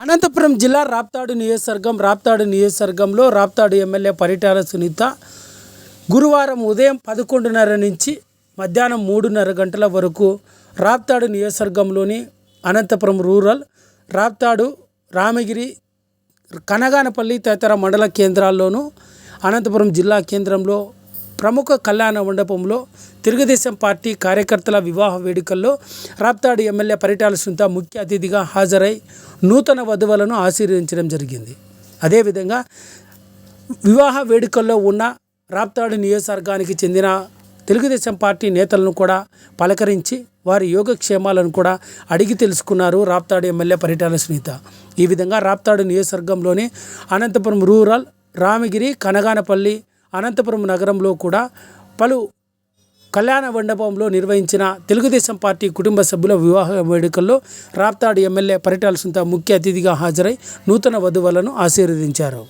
అనంతపురం జిల్లా రాప్తాడు నియోజకవర్గంలో రాప్తాడు ఎమ్మెల్యే పరిటాల సునీత గురువారం ఉదయం 11:30 నుంచి మధ్యాహ్నం 3:30 గంటల వరకు రాప్తాడు నియోజకవర్గంలోని అనంతపురం రూరల్, రాప్తాడు, రామగిరి, కనగానపల్లి తదితర మండల కేంద్రాల్లోనూ అనంతపురం జిల్లా కేంద్రంలో ప్రముఖ కళ్యాణ మండపంలో తెలుగుదేశం పార్టీ కార్యకర్తల వివాహ వేడుకల్లో రాప్తాడు ఎమ్మెల్యే పరిటాల సునీత ముఖ్య అతిథిగా హాజరై నూతన వధువులను ఆశీర్వదించడం జరిగింది. అదేవిధంగా వివాహ వేడుకల్లో ఉన్న రాప్తాడు నియోజకవర్గానికి చెందిన తెలుగుదేశం పార్టీ నేతలను కూడా పలకరించి వారి యోగక్షేమాలను కూడా అడిగి తెలుసుకున్నారు రాప్తాడు ఎమ్మెల్యే పరిటాల సునీత. ఈ విధంగా రాప్తాడు నియోజకవర్గంలోని అనంతపురం రూరల్, రామగిరి, కనగానపల్లి, అనంతపురం నగరంలో కూడా పలు కళ్యాణ మండపంలో నిర్వహించిన తెలుగుదేశం పార్టీ కుటుంబ సభ్యుల వివాహ వేడుకల్లో రాప్తాడు ఎమ్మెల్యే పరిటాల సునీత ముఖ్య అతిథిగా హాజరై నూతన వధువులను ఆశీర్వదించారు.